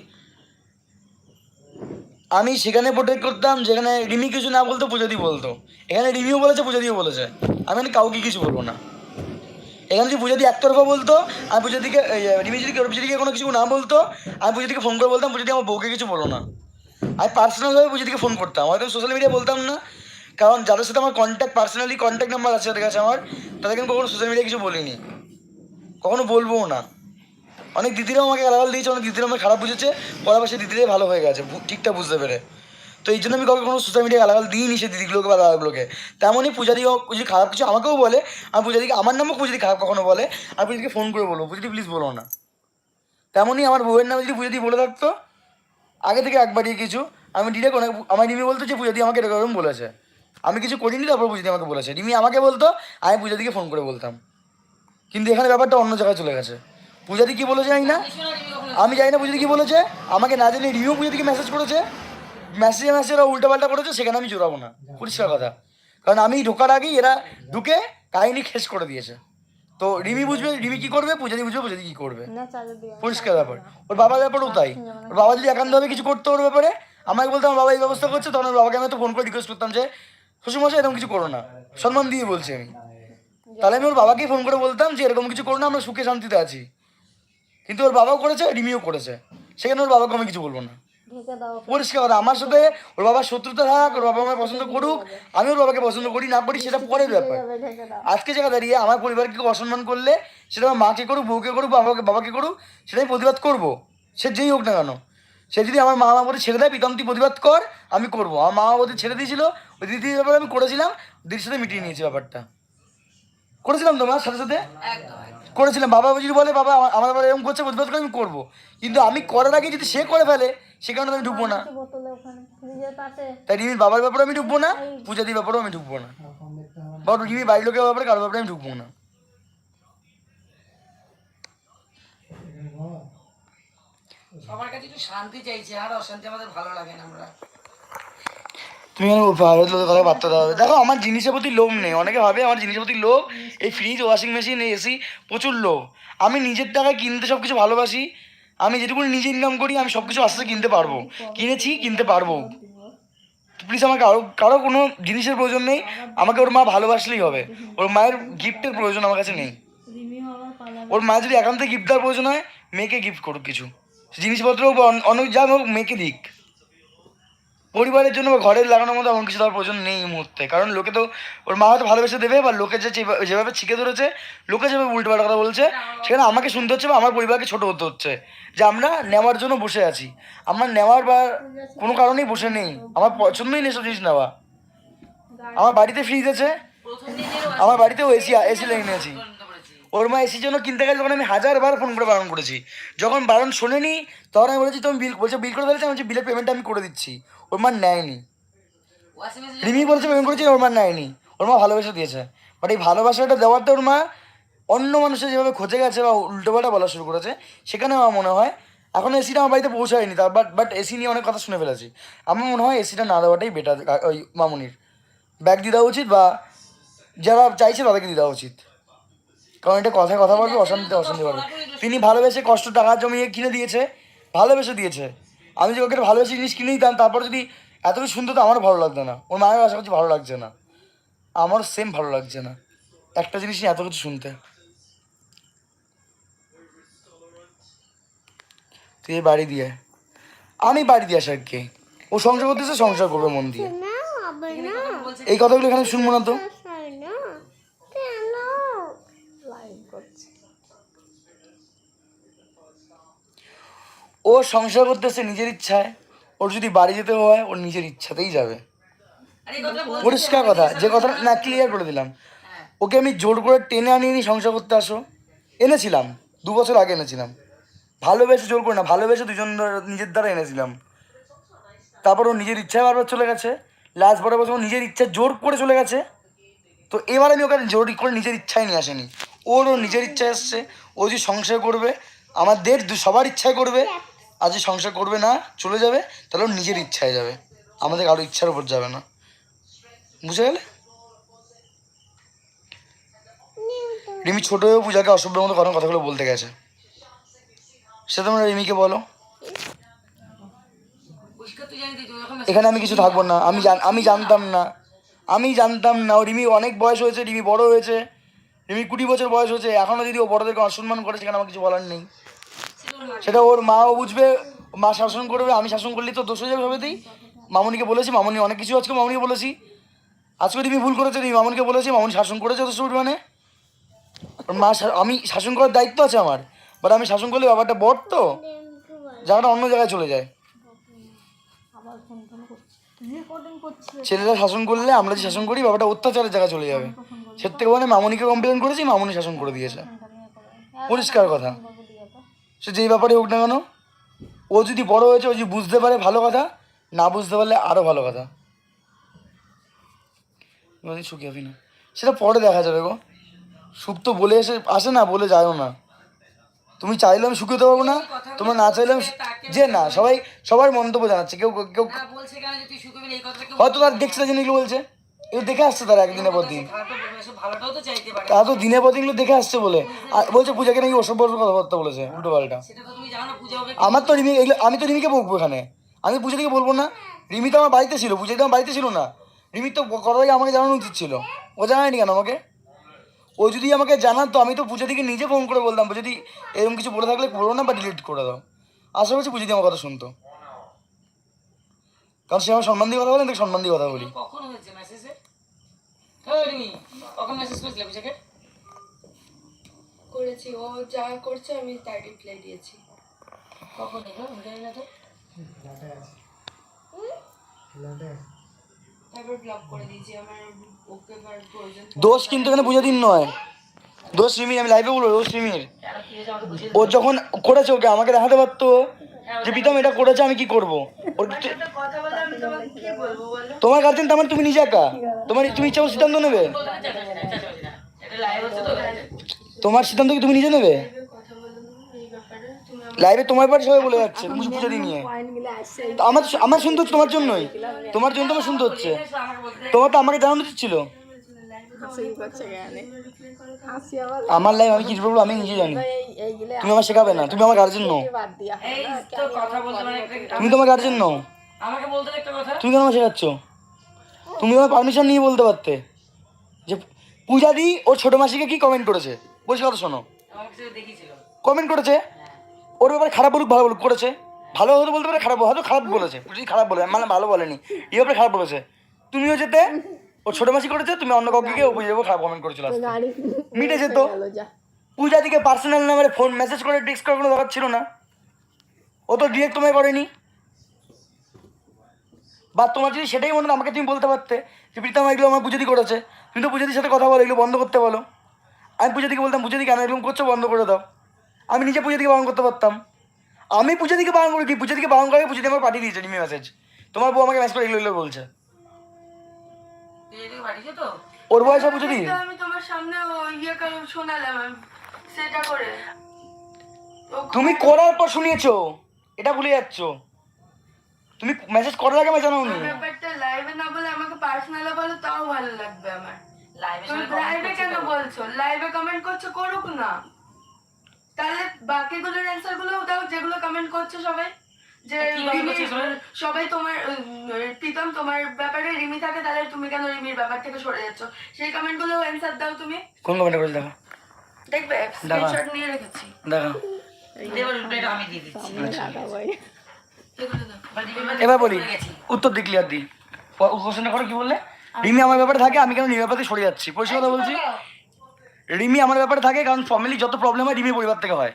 আমি সেখানে প্রোটেক্ট করতাম যেখানে রিমি কিছু না বলতো, পূজাদি বলতো। এখানে রিমিও বলেছে, পূজাদিও বলেছে, আমি কাউকে কিছু বলবো না। এখানে যদি পূজাদি একতরফা বলতো, আমি পূজাদিকে, রিমি যদি পূজাদিকে কোনো কিছু না বলতো, আমি পূজাদিকে ফোন করে বলতাম পূজাদি আমার বউকে কিছু বলো না। আমি পার্সোনালভাবে পূজাদিকে ফোন করতাম, হয়তো সোশ্যাল মিডিয়া বলতাম না, কারণ যাদের সাথে আমার পার্সোনালি কন্ট্যাক্ট নাম্বার আছে ওদের কাছে আমার, তাদের কিন্তু কখনো সোশ্যাল মিডিয়া কিছু বলিনি, কখনো বলবোও না। অনেক দিদিরাও আমাকে গালাগাল দিয়েছে, অনেক দিদিরা আমাকে খারাপ বুঝেছে, পরে আবার সেই দিদিরাই ভালো হয়ে গেছে ঠিকঠাক বুঝতে পেরে। তো এই জন্য আমি কাউকে কোনো সোশ্যাল মিডিয়ায় গালাগাল দিইনি সে দিদিগুলোকে বা দাদাগুলোকে। তেমনই পূজাদিও যদি খারাপ কিছু আমাকেও বলে, আমি পূজাদিকে আমার নামও পূজাদি খারাপ কখনো বলে, আমি পূজাদিকে ফোন করে বলবো পূজাদি প্লিজ বলো না। তেমনই আমার বউয়ের নামে যদি পূজাদি বলে থাকতো আগে থেকে একবারই কিছু, আমি ডিরেক্ট অনেক আমার রিমি বলতো যে পূজাদি আমাকে এরকম বলেছে, আমি কিছু করিনি, তারপর পূজাদি আমাকে বলেছে। রিমি আমাকে বলতো, আমি পূজাদিকে ফোন করে বলতাম। কিন্তু এখানে ব্যাপারটা অন্য জায়গায় চলে গেছে। পূজাদি কি বলেছে জানি না, আমি জানি না পূজাদি কি বলেছে, আমাকে না জানি রিমিও পূজাদিকে মেসেজ করেছে, মেসেজে ওরা উল্টোপাল্টা করেছে, সেখানে আমি জোড়াবো না, পরিষ্কার কথা। কারণ আমি ঢোকার আগেই এরা ঢুকে কাহিনী শেষ করে দিয়েছে। তো রিমি বুঝবে রিমি কি করবে, পূজাদি বুঝবে পূজাদি কি করবে, পরিষ্কার ব্যাপার। ওর বাবার ব্যাপারেও তাই, ওর বাবা যদি একান্তভাবে কিছু করতো ওর ব্যাপারে, আমাকে বলতো আমার বাবা এই ব্যবস্থা করছে, তখন ওর বাবাকে আমি তো ফোন করে রিকোয়েস্ট করতাম যে শ্বশুরমশাই এরকম কিছু করো না, সম্মান দিয়ে বলছি আমি। তাহলে আমি ওর বাবাকেই ফোন করে বলতাম যে এরকম কিছু করো না, আমরা সুখে শান্তিতে আছি। কিন্তু ওর বাবাও করেছে, রিমিও করেছে, সেখানে ওর বাবাকে আমি কিছু বলবো না, পরিষ্কার কথা। আমার সাথে ওর বাবার শত্রুতা থাক, ওর বাবা আমায় পছন্দ করুক, আমি ওর বাবাকে পছন্দ করি না করি সেটা পরের ব্যাপার। আজকে জায়গা দাঁড়িয়ে আমার পরিবারকে কেউ অসম্মান করলে সেটা আমার মাকে করুক, বউকে করুক, বাবাকে করুক, সেটাই প্রতিবাদ করবো, সে যেই হোক না কেন। সে যদি আমার মা বলে ছেড়ে দেয়, প্রীতম তুই প্রতিবাদ কর, আমি করবো। আমার মা বলতে ছেড়ে দিয়েছিল, ওই দিদির ব্যাপারে আমি করেছিলাম, দিদির সাথে মিটিয়ে নিয়েছি ব্যাপারটা, করেছিলাম তোমার সাথে সাথে করেছিলাম। বাবা যদি বলে বাবা আমার বাবা এরকম করছে, প্রতিবাদ করে আমি করবো, কিন্তু আমি করার আগে যদি সে করে ফেলে সে কারণে আমি ঢুকবো না। তাই রিমির বাবার ব্যাপারে আমি ঢুকবো না, পূজাদির ব্যাপারেও আমি ঢুকবো না, বা রিমির বাড়ির লোকের ব্যাপারে কারোর ব্যাপারে আমি ঢুকবো না। সবার কাছে একটু শান্তি চাইছি, আর অশান্তি আমাদের ভালো লাগে না। আমরা তুমি কথা বার্তা দেওয়া হবে। দেখো আমার জিনিসের প্রতি লোভ নেই, অনেকে ভাবে আমার জিনিসের প্রতি লোভ, এই ফ্রিজ ওয়াশিং মেশিন এই এসি প্রচুর লোভ। আমি নিজের টাকায় কিনতে সব কিছু ভালোবাসি, আমি যেটুকু নিজে ইনকাম করি আমি সব কিছু আস্তে আস্তে কিনতে পারবো, কিনেছি কিনতে পারবো। প্লিজ আমাকে কারো কোনো জিনিসের প্রয়োজন নেই, আমাকে ওর মা ভালোবাসলেই হবে, ওর মায়ের গিফটের প্রয়োজন আমার কাছে নেই। ওর মা যদি একান্ত গিফট দেওয়ার প্রয়োজন হয় মেয়েকে গিফট করুক, কিছু জিনিসপত্র অনেক যা হোক মেয়েকে দিক। পরিবারের জন্য বা ঘরের লাগানোর মতো এমন কিছু দেওয়ার প্রয়োজন নেই এই মুহূর্তে, কারণ লোকে তো ওর মা হয়তো ভালোবেসে দেবে, বা লোকে যেভাবে শিখে ধরেছে, লোকে যেভাবে উল্টোপাল্টা কথা বলছে, সেখানে আমাকে শুনতে হচ্ছে বা আমার পরিবারকে ছোটো হতে হচ্ছে, যে আমরা নেওয়ার জন্য বসে আছি। আমরা নেওয়ার বা কোনো কারণেই বসে নেই, আমার পছন্দই নেই সব জিনিস নেওয়া। আমার বাড়িতে ফ্রিজ আছে, আমার বাড়িতেও এসি লাগিয়ে নিয়েছি। ওর মা এসির জন্য কিনতে গেছে, তখন আমি 1000বার ফোন করে বারণ করেছি, যখন বারণ শোনেনি তখন আমি বলেছি তুমি বিল করে ফেলেছি, আমি বলছি বিলের পেমেন্টটা আমি করে দিচ্ছি। ওর মা নেয়নি, রিমি বলেছে পেমেন্ট করেছি, ওর মা নেয়নি, ওর মা ভালোবাসা দিয়েছে। বাট এই ভালোবাসাটা দেওয়াতে ওর মা অন্য মানুষের যেভাবে খোঁজে গেছে বা উল্টোপাল্টা বলা শুরু করেছে, সেখানে আমার মনে হয় এখনও এসিটা আমার বাড়িতে পৌঁছায়নি, তার বাট এসি নিয়ে অনেক কথা শুনে ফেলেছি। আমার মনে হয় এসিটা না দেওয়াটাই বেটার, ওই মামুনির ব্যাগ দিয়ে দেওয়া উচিত, বা যারা চাইছে তাদেরকে দিয়ে দেওয়া উচিত। কারণ এটা কথায় কথা বলবে, অশান্তিতে অশান্তি পারবে। তিনি ভালোবেসে কষ্ট টাকা জমিয়ে কিনে দিয়েছে, ভালোবেসে দিয়েছে। আমি যদি ওকে ভালোবেসে জিনিস কিনে দিতাম, তারপর যদি এত কিছু শুনতো তো আমারও ভালো লাগতো না, ওর মায়ের আশা করছি ভালো লাগছে না, আমারও সেম ভালো লাগছে না একটা জিনিস নিয়ে এত কিছু শুনতে। তুই বাড়ি দিয়ে, আমি বাড়ি দিয়ে আসার কে, ও সংসার করতেছে, সংসার করবে মন দিয়ে। এই কথাগুলো এখানে শুনবো না তো। ও সংসার করতেছে নিজের ইচ্ছায়, ওর যদি বাড়ি যেতে হয় ওর নিজের ইচ্ছাতেই যাবে, পরিষ্কার কথা। যে কথা না ক্লিয়ার করে দিলাম, ওকে আমি জোর করে টেনে আনিনি সংসার করতে আসো, এনেছিলাম 2 বছর আগে এনেছিলাম, ভালোবেসে জোর করে না, ভালোবেসে দুজন নিজের দ্বারা এনেছিলাম। তারপর ও নিজের ইচ্ছায় বারবার চলে গেছে, লাস্ট বড় বছর নিজের ইচ্ছা জোর করে চলে গেছে। তো এবার আমি ওকে জোর করে নিজের ইচ্ছায় নিয়ে আসেনি, ওর নিজের ইচ্ছায় এসছে। ও যদি সংসার করবে আমাদের সবার ইচ্ছায় করবে, আর যদি সংসার করবে না চলে যাবে, তাহলে ওর নিজের ইচ্ছায় যাবে, আমাদের কারো ইচ্ছার উপর যাবে না, বুঝে গেলে? রিমি ছোট হয়েও পূজাকে অসভ্যের মতো কোনো কথাগুলো বলতে গেছে, সে তোমরা রিমিকে বলো। এখানে আমি কিছু থাকবো না, আমি জানতাম না ও রিমি অনেক বয়স হয়েছে, রিমি বড় হয়েছে, রিমি 20 বছর বয়স হয়েছে, এখনও যদি ও বড়দেরকে অসম্মান করে সেখানে আমার কিছু বলার নেই। সেটা ওর মাও বুঝবে, মা শাসন করবে, আমি শাসন করলেই তো দোষ হয়ে যাবে সবেতেই। মামুনিকে বলেছি, মামুনি অনেক কিছু আজকে মামুনিকে বলেছি, আজকে রিমি ভুল করেছে, রিমি মামুনিকে বলেছি, মামুনি শাসন করেছে যথেষ্ট পরিমাণে। ওর মা আমি শাসন করার দায়িত্ব আছে আমার, বাট আমি শাসন করলে ব্যাপারটা বড় তো জায়গাটা অন্য জায়গায় চলে যায়। ছেলেরা শাসন করলে আমরা যে শাসন করি ব্যাপারটা অত্যাচারের জায়গায় চলে যাবে। সে থেকে মানে মামনিকে কমপ্লেন করেছি, মামনি শাসন করে দিয়েছে, পরিষ্কার কথা। সে যেই ব্যাপারে হোক না কেন, ও যদি বড় হয়েছে, ও যদি বুঝতে পারে ভালো কথা, না বুঝতে পারলে আরও ভালো কথা। সুখী হবি না সেটা পরে দেখা যাবে গো। সুখ তো বলে আসে না, বলে যায়ও না। তুমি চাইলে আমি সুখী হতে পারবো না, তোমরা না চাইলে যে না, সবার মন্তব্য জানাচ্ছে। কেউ কেউ হয়তো তার দেখছে না জন্য এগুলো বলছে, এগুলো দেখে আসছে তারা একদিনের পর দিন, তারা তো দিনের পর দিন এগুলো দেখে আসছে বলে। আর বলছে পূজাকে নাকি ওসব কথাবার্তা বলেছে উল্টো পাল্টা। আমার তো রিমি এগুলো, আমি তো রিমিকে বকবো এখানে, আমি পূজা থেকে বলবো না। রিমি তো আমার বাড়িতে ছিল, পূজা তো আমার বাড়িতে ছিল না। রিমির তো কথা থেকে আমাকে জানানো উচিত ছিল, ও জানায়নি কেন আমাকে? ও যদি আমাকে জানাতো আমি তো পূজা দিকে নিজে ফোন করে বলতাম, যদি এরকম কিছু বলে থাকলে বলো না বা ডিলিট করে দাও। আশা করছি পূজা দিয়ে আমার কথা শুনতো, কারণ সে আমার সম্মান দিয়ে কথা বলে, তাকে সম্মান দিয়ে কথা বলি। কখন হয়েছে মেসেজে? রিমি কখন মেসেজ করেছিলে পূজাকে? করেছি, ও যা করছে আমি তাই রিপ্লাই দিয়েছি। কখন এলো জানি না তো। তারপর ব্লক করে দিয়েছি। আমার ওকে এবার প্রয়োজন। দোষ কিন্তু এখানে পূজা দিন নয়, দোষ রিমির। আমি লাইভে বলবো দোষ রিমির। ও যখন করেছে ওকে আমাকে দেখাতে পারতো যে প্রীতম এটা করেছে, আমি কি করবো। ওর কথা বলে আমি তোমাকে কি বলবো বলো? তোমার গার্জেন তার মানে তুমি নিজে একা, তুমি ইচ্ছা করে সিদ্ধান্ত নেবে, তোমার সিদ্ধান্ত কি তুমি নিজে নেবে? কথা বলো না এই ব্যাপারে। তুমি লাইভে তোমার বাড়ি সবাই বলে যাচ্ছে তুমি পূজা দিয়ে নিয়ে। তো আমার শুনতে হচ্ছে তোমার জন্যই, তোমার জন্য তোমার শুনতে হচ্ছে। তোমার তো আমাকে জানানো উচিত ছিল। আমার লাইভ আমি কি বলবো আমি নিজে জানি, তুমি আমার শেখাবে না। তুমি আমার গার্জেন নও, তুমি তোমার গার্জেন নও, আমাকে বলতে একটা কথা। তুমি কেন আমার শেখাচ্ছ? তুমি আমার পারমিশন নিয়ে বলতে পারতে যে পূজা দি ওর ছোট মাসিকে কি কমেন্ট করেছে। বলছি কথা শোনো, আমাকে দেখিয়েছিল, কমেন্ট করেছে, ওর ব্যাপারে খারাপ বলুক ভালো বলুক করেছে। ভালো হয়তো বলতে পারে, খারাপ হয়তো খারাপ বলেছে, যদি খারাপ বলে মানে ভালো বলেনি, এই ব্যাপারে খারাপ বলেছে। তুমিও যেতে, ও ছোট মাসি করেছে, তুমি অন্য কাউকে গিয়ে বুঝে যাবো খারাপ কমেন্ট করেছিল, মিটে যেত। পূজা দিকে পার্সোনাল নাম্বারে ফোন মেসেজ করে টেক্সট করার কোনো দরকার ছিল না, ও তো ডিরেক্ট তোমায় করেনি। বা তোমার যদি সেটাই মনে হয় আমাকে তুমি বলতে পারতে যে প্রীতম এগুলো আমার পূজাদি করেছে, তুমি তো পূজাদির সাথে কথা বলো এগুলো বন্ধ করতে বলো। আমি পূজাদিকে বলতাম পূজাদি কেন এরকম করছো, বন্ধ করে দাও। আমি নিজে পূজাদিকে বারণ করতে পারতাম। আমি পূজাদিকে বারণ করি কি, পূজাদিকে বারণ করে পূজাদি আমার পাঠিয়ে দিয়েছে রিমি মেসেজ, তোমার বউ আমাকে মেসেজ করে এগুলো বলছে। ওর বয়স হবে পূজাদি, আমি তোমার সামনে শোনালাম সেটা করে। তুমি করার পর শুনিয়েছো, এটা ভুলে যাচ্ছ। তুমি মেসেজ করার আগে আমি জানাওনি। ব্যাপারটা লাইভে না বলে আমাকে পার্সোনালে বলো, তাও ভালো লাগবে আমার। লাইভে কেন বলছো? লাইভে কমেন্ট করছো, করুক না। তাহলে বাকিগুলোর অ্যান্সার গুলো দাও যেগুলো কমেন্ট করছে সবাই, যে সবাই তোমার প্রীতম তোমার ব্যাপারে রিমি থাকে, তাহলে তুমি কেন রিমির ব্যাপার থেকে সরে যাচ্ছ, সেই কমেন্ট গুলো অ্যান্সার দাও তুমি। কোন কমেন্ট করেছো দেখো, দেখবে স্ক্রিনশট নিয়ে রেখেছি, দেখো। আমি দিয়ে দিচ্ছি। এবার বলি উত্তর দি, ক্লিয়ার দি। কোশ্চেনটা করো কি বললে? রিমি আমার ব্যাপারে থাকে, আমি কেন রিমির ব্যাপারে সরে যাচ্ছি? পরিষ্কার কথা বলছি, রিমি আমার ব্যাপারে থাকে কারণ ফ্যামিলি যত প্রবলেম হয় রিমির পরিবার থেকে হয়।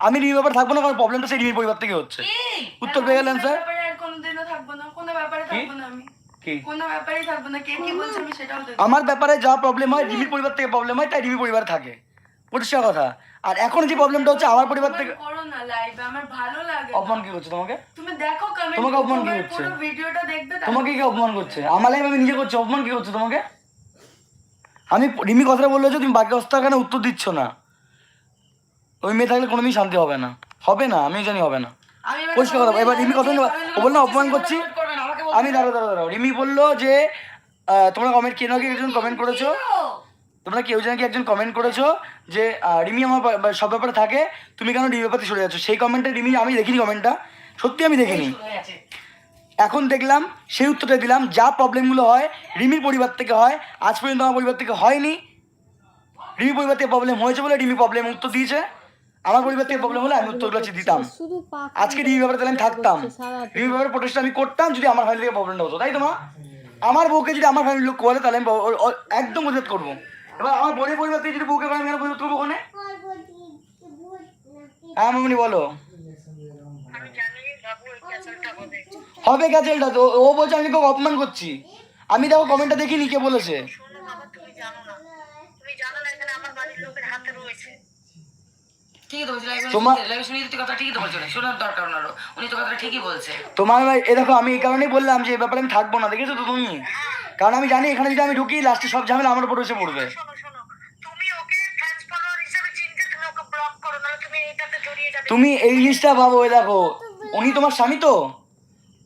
আমি রিমির ব্যাপারে থাকবো না কারণ প্রবলেমটা সেই রিমির পরিবার থেকে হচ্ছে। উত্তর পেয়ে গেলেন স্যার। ব্যাপারে আর কোনোদিনও থাকবো না, কোনো ব্যাপারে থাকবো না আমি, কি কোনো ব্যাপারেই থাকবো না। কে কি বলছে আমি সেটাও দেখবো। আমার ব্যাপারে যা প্রবলেম হয় রিমির পরিবার থেকে প্রবলেম হয়, তাই রিমির পরিবার থাকে, পরিষ্কার কথা। আর এখন যে প্রবলেমটা হচ্ছে আমার পরিবার থেকে। করো না লাইভে, আমার ভালো লাগে। অপমান কি করছে তোমাকে? তুমি দেখো কমেন্ট, তোমাকে অপমান কি করছে? পুরো ভিডিওটা দেখবে। তোমাকে কি অপমান করছে? আমার লাইফ আমি নিজে করছি, অপমান কি করছে তোমাকে? আমি রিমি কথাটা বললো যে তুমি বাকি অবস্থা কেন উত্তর দিচ্ছ না, ওই মেয়ে থাকলে কোনোদিন শান্তি হবে না, হবে না, আমি জানি হবে না। পরিষ্কার কথা। এবার রিমি কথা ও বললো অপমান করছি, আমি দাঁড়াও। রিমি বললো যে তোমরা কমেন্ট কেন কি একজন কমেন্ট করেছো, তোমরা কেউ যেন কি একজন কমেন্ট করেছো যে রিমি আমার সব ব্যাপারে থাকে, তুমি কেন রিমি ব্যাপারে সরে যাচ্ছ। সেই কমেন্টটা রিমি আমি দেখিনি, কমেন্টটা সত্যি আমি দেখিনি, এখন দেখলাম সেই উত্তরটা দিলাম। যা প্রবলেমগুলো হয় রিমির পরিবার থেকে হয়, আজ পর্যন্ত আমার পরিবার থেকে হয়নি। রিমি পরিবার থেকে প্রবলেম হয়েছে বলে রিমি প্রবলেম উত্তর দিয়েছে, আমার পরিবার থেকে প্রবলেম হলে আমি উত্তরগুলো দিতাম। আজকে রিমি ব্যাপারে তাহলে আমি থাকতাম, রিমি ব্যাপারে প্রোটেস্ট আমি করতাম যদি আমার ফ্যামিলি থেকে প্রবলেমটা হতো, তাই তো মা? আমার বউকে যদি আমার ফ্যামিলির লোক করে তাহলে আমি একদম প্রতিবাদ করবো। এবার আমার বোনের পরিবার থেকে যদি বউকে করে আমি কেন প্রতিবাদ করবো ওখানে? হ্যাঁ মামনি বলো। হবে ক্যাচেলটা তো, ও বলছে আমি তোকে অপমান করছি। আমি দেখো কমেন্টটা দেখিনি কে বলেছে। শোনো বাবা, তুমি জানো না এখানে আমার বাড়ির লোকের হাতে রয়েছে। ঠিকই তো বলছে, তোমার- লাইভে শুনি তুই কথা ঠিকই তো বলছো না, শোনার দরকার ওনারও, উনি তো কথাটা ঠিকই বলছে। তোমার ভাই এ দেখো, আমি এই কারণেই বললাম যে এই ব্যাপারে আমি থাকবো না, দেখেছো তো তুমি? কারণ আমি জানি এখানে যদি আমি ঢুকি লাস্টে সব ঝামেলা আমার উপর এসে পড়বে। শোনো তুমি ওকে ফ্যান্স ফলোয়ার হিসেবে চিনতে, তুমি ওকে ব্লক করো, নাহলে তুমি এটাতে জড়িয়ে যাবে। তুমি এই জিনিসটা ভাবো, এই দেখো উনি তোমার স্বামী তো,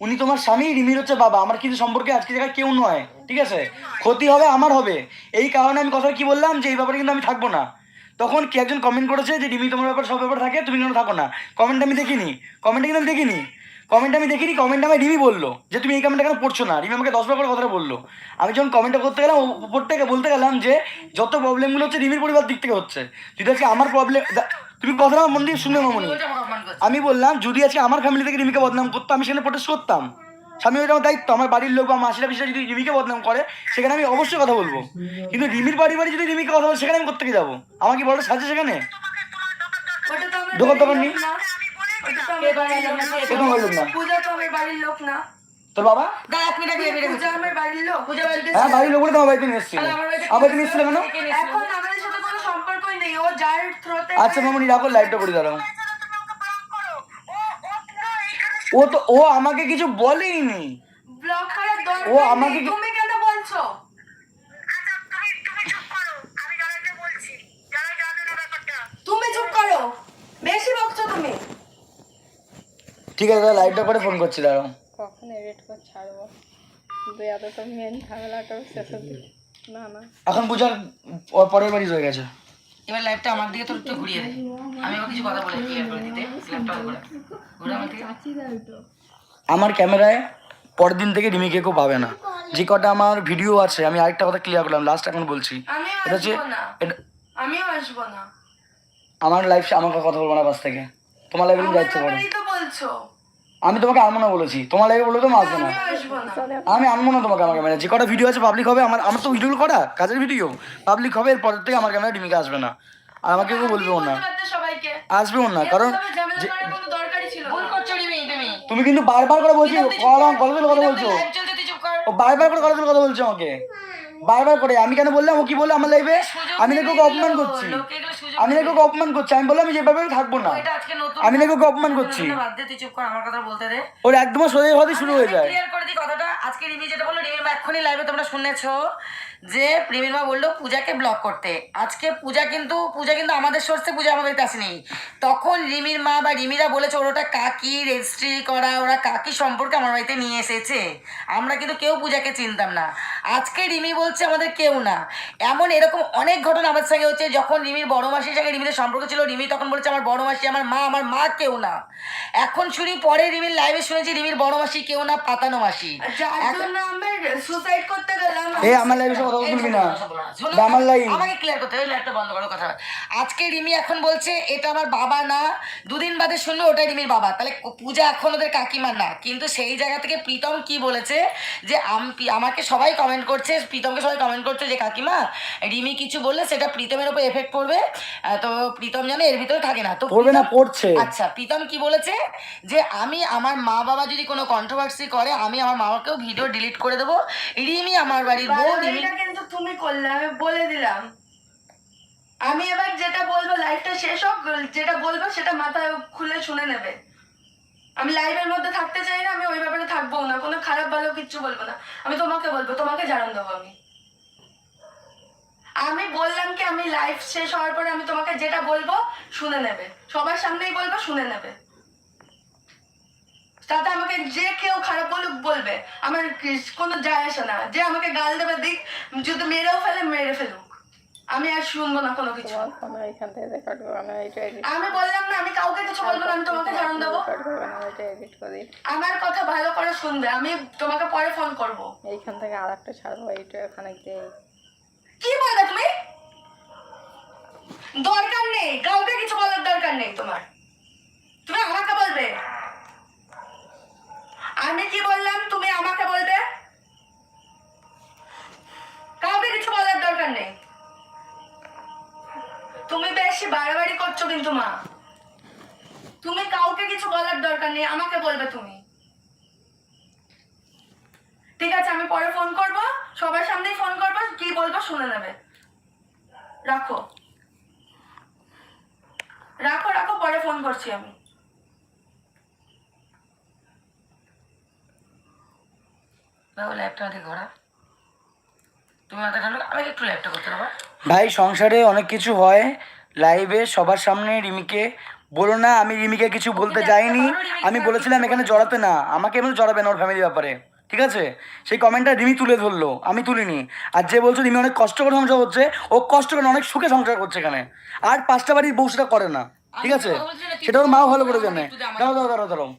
উনি তোমার স্বামী, রিমির হচ্ছে বাবা, আমার কিন্তু সম্পর্কে আজকে জায়গায় কেউ নয়, ঠিক আছে? ক্ষতি হবে আমার হবে, এই কারণে আমি কথা কি বললাম যে এই ব্যাপারে কিন্তু আমি থাকবো না। তখন কি একজন কমেন্ট করেছে যে রিমি তোমার ব্যাপার সব ব্যাপার থাকে, তুমি কেন থাকো না? কমেন্ট আমি দেখিনি, কমেন্ট কিন্তু আমি দেখিনি, কমেন্ট আমায় রিমি বললো যে তুমি এই কমেন্টটা কেন পড়ছো না। রিমি আমাকে 10 বার করে কথাটা বললো। আমি যখন কমেন্টটা করতে গেলাম, বলতে গেলাম যে যত প্রবলেমগুলো হচ্ছে রিমির পরিবার দিক থেকে হচ্ছে, যদি আজকে আমার প্রবলেম, তুমি কথাটা মন দিয়ে শুনে মামনি, বলছে আমাকে অপমান করছে। আমি বললাম যদি আজকে আমার ফ্যামিলি থেকে রিমিকে বদনাম করতো আমি সেখানে প্রোটেস্ট করতাম। স্বামী ওইটা আমার দায়িত্ব, আমার বাড়ির লোক বা মাসিরা পিসিরা যদি রিমিকে বদনাম করে সেখানে আমি অবশ্যই কথা বলবো। কিন্তু রিমির বাড়ি যদি রিমিকে কথা বলে সেখানে আমি কোত্থেকে যাবো? আমার কি বড় সাজে সেখানে ওটা তো আমার ঢোকার দরকার বাড়ির নেই। লোক না। ওটা তো কে আমার বাড়ির বাড়ির লোক না, লোক কে না। বাড়ির লোক না? পূজা তো আমার বাড়ির লোক না। তোর বাবা? দাঁড়া, এক মিনিট, এক মিনিট। পূজা আমার বাড়ির লোক। পূজা বাড়িতে হ্যাঁ বাড়ির লোক বলে তোমার বাড়িতে নিয়ে এসেছিল। তাহলে আমার বাড়িতে আমার বাড়িতে নিয়ে এসেছিল কেন? কে নিয়ে এসেছিল? এখন আমাদের সাথে কোনো সম্পর্কই নেই, ও যার থ্রোতে। আচ্ছা মামনি রাখো, লাইটটা করে দাঁড়াও। তুমি ওকে ব্লক করো। ও পুরো এখানে ও আমাকে কিছু বলেইনি। ব্লক করার ও দরকার আমাকে নেই, কি- তুমি কেন বলছো? আচ্ছা তুমি চুপ করো, আমি জানাতে বলছি, যারা জানে না ব্যাপারটা। তুমি চুপ করো, বেশি বকছো তুমি। ঠিক আছে লাইটটা করে ফোন করছি, দাঁড়াও। কখন এডিট করে ছাড়বো? দুই এত তো মেন ঝামেলাটা শেষ হতে না না এখন পূজার পরের বাড়ি হয়ে গেছে। এবার লাইভটা আমার দিকে তোর একটু ঘুরিয়ে দে, আমি আবার কিছু কথা বলে ক্লিয়ার করে দিতে। লাইভটা ঘুরে ঘুরে আমার দিকে। আমার ক্যামেরায় পরের দিন থেকে রিমিকে কেউ পাবে না। যে কটা আমার ভিডিও আছে, আমি আরেকটা কথা ক্লিয়ার করলাম, লাস্ট এখন বলছি, আমিও এটা হচ্ছে আসবো না, এটা আমিও আসবো না। আমার লাইফ, আমাকে কথা বলবো না পাশ থেকে, তোমার লাইফে আমার যাচ্ছে করো। ব্যাপারেই তো বলছো। আমি তোমাকে আনবো না বলেছি, তোমার লাইফে বলে তো আসবো না, আমিও আসবো না। আমি আনবো না তোমাকে আমার ক্যামেরা। যে কটা ভিডিও আছে পাবলিক হবে, আমার তো ভিডিওগুলো করা কাজের ভিডিও পাবলিক হবে, এর পরের থেকে আমার ক্যামেরা রিমিকে আসবে না, আর আমাকে কেউ বলবেও না, বলতে পারতে সবাইকে। আসবেও না। কারণ এরকমভাবে ঝামেলা যে- করার কোনো দরকারই ছিল ভুল না। করছো রিমি তুমি। তুমি কিন্তু বারবার করে বলছি, তুই চুপ কর। কথা তুলে কথা বলছো, লাইভ চলছে, তুই চুপ কর। ও বারবার করে কথা বলছো আমাকে, বারবার করে। আমি কেন বললাম, ও কি বললো আমার লাইফে? আমি নাকি ওকে অপমান করছি, লোকে এগুলো সুযোগ আমি নাকি ওকে অপমান করছি। আমি বললাম আমি যেভাবে থাকবো না, এটা আজকে নতুন, আমি নাকি ওকে অপমান করছি। বাদ দে, তুই চুপ কর, আমার কথা বলতে দে। ওর একদম সোজা হতে শুরু হয়ে যায়। ক্লিয়ার করে দিই কথাটা। আজকে রিমি যেটা বললো, রিমির মা এক্ষুনি লাইভে তোমরা শুনেছো যে রিমির মা বললো পূজাকে ব্লক করতে। আজকে পূজা কিন্তু আমাদের সোর্সে, পূজা আমাদের কাছে নেই। তখন রিমির মা বা রিমিরা বলেছে ওটা কাকি রেজিস্ট্রি করা, ওরা কাকি সম্পর্কে আমার বাড়িতে নিয়ে এসেছে। আমরা কিন্তু কেউ পূজাকে চিনতাম না। আজকে রিমি বলছে আমাদের কেউ না। এরকম অনেক ঘটনা আমাদের সঙ্গে হচ্ছে। যখন রিমির বড় মাসির সঙ্গে রিমিদের সম্পর্ক ছিল, রিমি তখন বলেছে আমার বড় মাসি আমার মা কেউ না। এখন শুনি পরে রিমির লাইভে শুনেছি রিমির বড় মাসি কেউ না, পাতানো মাসি। যার জন্য আমি সুসাইড করতে গেলাম। এ আমার লাইফে কথা বলবি না, শোনো, এটা আমার লাইফ। আমাকে ক্লিয়ার করতে হবে, লাইভটা বন্ধ করো কথা। আজকে রিমি এখন বলছে এটা আমার বাবা না, দুদিন বাদে শুনলো ওটা রিমির বাবা। তাহলে পূজা এখন ওদের কাকিমা না। কিন্তু সেই জায়গা থেকে প্রীতম কি বলেছে যে আমাকে সবাই কমেন্ট করছে, প্রীতমকে সবাই কমেন্ট করছে যে কাকিমা রিমি কিছু বললে সেটা প্রীতমের উপর এফেক্ট পড়বে, তো প্রীতম জানে এর ভিতরে থাকে না। তো পড়বে না, প্রীতম- পড়ছে। আচ্ছা, প্রীতম কি বলেছে যে আমি আমার মা বাবা যদি কোনো কন্ট্রোভার্সি করে আমি আমার মামাকেও ভিডিও ডিলিট করে দেবো। রিমি আমার বাড়ির বউ, রিমি এটা কিন্তু তুমি করলে, আমি বলে দিলাম। আমি এবার যেটা বলবো লাইভটা শেষ হোক, যেটা বলবো সেটা মাথায় খুলে শুনে নেবে। আমি লাইভের মধ্যে থাকতে চাই না, আমি ওই ব্যাপারে থাকবো না, কোনো খারাপ ভালো কিচ্ছু বলবো না। আমি তোমাকে বলবো, তোমাকে জানান দেবো। আমি বললাম কি আমি লাইভ শেষ হওয়ার পরে আমি তোমাকে যেটা বলবো শুনে নেবে, সবার সামনেই বলবো, শুনে নেবে। তাতে আমাকে যে কেউ খারাপ বলুক বলবে, আমার কোনো যায় আসে না। যে আমাকে গাল দেবে দিক, যদি মেরেও ফেলে মেরে ফেলুক, আমি আর শুনবো না কোনো কিছু। তোমার ফোনে এখান থেকে রেকর্ড করবে না, এটা এডিট আমি বললাম না, আমি কাউকে কিছু বলবো না, আমি তোমাকে জানান দেবো। রেকর্ড করবে না, এটা এডিট করে আমার কথা ভালো করে শুনবে, আমি তোমাকে পরে ফোন করব। এইখান থেকে আর একটা ছাড়বো, এইটা এখানে দিয়ে কি বলবে তুমি? দরকার নেই, কাউকে কিছু বলার দরকার নেই তোমার। তুমি আমাকে বলবে। আমি কি বললাম তুমি আমাকে বলবে, কাউকে কিছু বলার দরকার নেই। তুমি বেশি বাড়াবাড়ি করছো কিন্তু মা। তুমি কাউকে কিছু বলার দরকার নেই, আমাকে বলবে তুমি। ঠিক আছে, আমি পরে ফোন করব, সবার সামনেই ফোন করবো, কি বলবো শুনে নেবে। রাখো রাখো রাখো, পরে ফোন করছি আমি। বাবা ল্যাপটপ থেকে ঘোরা, তুমি মাথা ঠান্ডা, আমাকে একটু ল্যাপটপ করতে বাবা। ভাই সংসারে অনেক কিছু হয়, লাইভে সবার সামনে রিমিকে বলো না। আমি রিমিকে কিছু বলতে যাইনি, আমি বলেছিলাম এখানে জড়াতে না, আমাকে এমনি জড়াবে না ওর ফ্যামিলির ব্যাপারে, ঠিক আছে? সেই কমেন্টটা রিমি তুলে ধরলো, আমি তুলিনি। আর যে বলছো রিমি অনেক কষ্ট করে সংসার হচ্ছে, ও কষ্ট করে অনেক সুখে সংসার করছে এখানে, আর 5টা বাড়ির বউ সেটা করে না, ঠিক আছে? সেটা ওর মাও ভালো করে জানে। দাঁড়াও দাঁড়াও দাঁড়াও দাঁড়াও,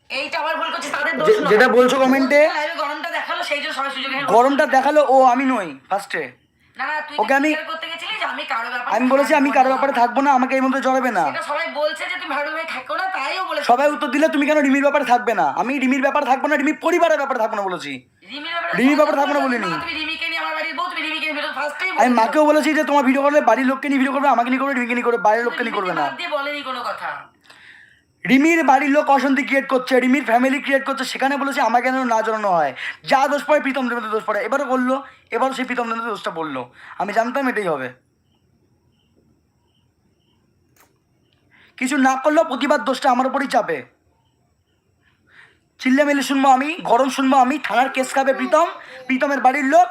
এইটা আবার ভুল করছে, তাদের দোষ নয়। যেটা বলছো কমেন্টে, লাইভে গরমটা দেখালো সেই জন্য সবাই সুযোগ নিয়ে গরমটা দেখালো ও, আমি নই ফার্স্টে। না না, তুই ওকে আমি- clear করতে গেছিলি যে আমি কারো ব্যাপারে আমি বলেছি আমি কারো ব্যাপারে থাকবো না, আমাকে এই মধ্যে জড়াবে না। এটা সবাই বলছে যে তুমি ভালো ভাবে থাকো না, তাইও বলেছে। সবাই উত্তর দিলে তুমি কেন রিমির ব্যাপারে থাকবে না? আমি রিমির ব্যাপারে থাকবো না, রিমির পরিবারের ব্যাপারে থাকবো না বলেছি। রিমির ব্যাপারে থাকবো না বলিনি। তুমি রিমিকে নিয়ে আমার বাড়ির বউ, তুমি রিমিকে নিয়ে ফার্স্টেই আমি মাকেও বলেছি যে তোমার ভিডিও করলে বাড়ির লোককে নিয়ে ভিডিও করবে, আমাকে নিয়ে করবে, রিমিকে নিয়ে করবে, বাইরের লোককে নিয়ে করবে না। বাদ দিয়ে বলেনি কোনো কথা। রিমির বাড়ির লোক অশান্তি ক্রিয়েট করছে, রিমির ফ্যামিলি ক্রিয়েট করছে, সেখানে বলেছে আমাকে যেন না জানানো হয়। যা দোষ পড়ে প্রীতম দেবতে দোষ পড়ে, এবারও বললো, এবারও সেই প্রীতম দেবতে দোষটা বললো। আমি জানতাম এটাই হবে। কিছু না করলেও প্রতিবাদ দোষটা আমার উপরই চাপে। চিল্লামিল্লি শুনবো আমি, গরম শুনবো আমি, থানার কেস খাবে প্রীতম, প্রীতমের বাড়ির লোক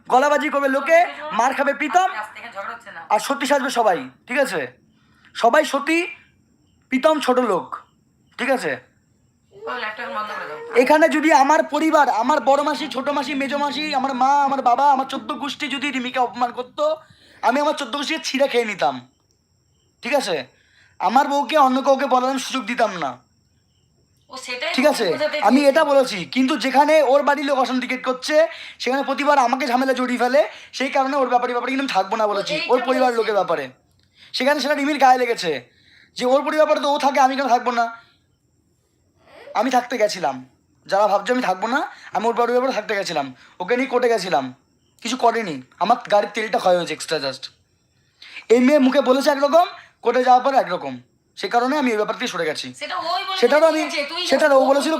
গলাবাজি করবে, লোকে মার খাবে প্রীতম, আজ থেকে ঝগড়া হচ্ছে না। আর সত্যি সাজবে সবাই, ঠিক আছে? সবাই সত্যি, প্রীতম ছোট লোক, ঠিক আছে? ওই ল্যাপটপ বন্ধ করে দাও। এখানে যদি আমার পরিবার, আমার বড় মাসি, ছোট মাসি, মেজো মাসি, আমার মা, আমার বাবা, আমার 14 গোষ্ঠী যদি রিমিকে অপমান করতো, আমি আমার 14 গোষ্ঠীকে ছিঁড়ে খেয়ে নিতাম, ঠিক আছে? আমার বউকে অন্য কাউকে বলার সুযোগ দিতাম না, ও সেটাই ঠিক আছে? বোঝাতে আমি চেয়েছে। এটা বলেছি, কিন্তু যেখানে ওর বাড়ির লোক অশান্তি ক্রিয়েট করছে, সেখানে প্রতিবার আমাকে ঝামেলা জড়িয়ে ফেলে, সেই কারণে ওর ব্যাপারে কিন্তু আমি থাকবো না বলেছি, ওর পরিবার লোকের ব্যাপারে। সেখানে সেটা রিমির গায়ে লেগেছে যে ওর পরিবার ব্যাপারে তো ও থাকে, আমি কেন থাকবো না? আমি থাকতে গেছিলাম, যারা ভাবছে আমি থাকবো না, আমি ওর বাড়ির ব্যাপারে থাকতে গেছিলাম, ওকে নিয়ে কোর্টে গেছিলাম, কিছু করেনি, আমার গাড়ির তেলটা ক্ষয় হয়েছে এক্সট্রা জাস্ট। এই মেয়ে মুখে বলেছে একরকম, কোর্টে যাওয়ার পর একরকম, সে কারণে আমি ওই ব্যাপার থেকে সরে গেছি। সেটা ওই বলে সেটারও আমি, দিয়েছে, তুই সেটারও ও বলেছিল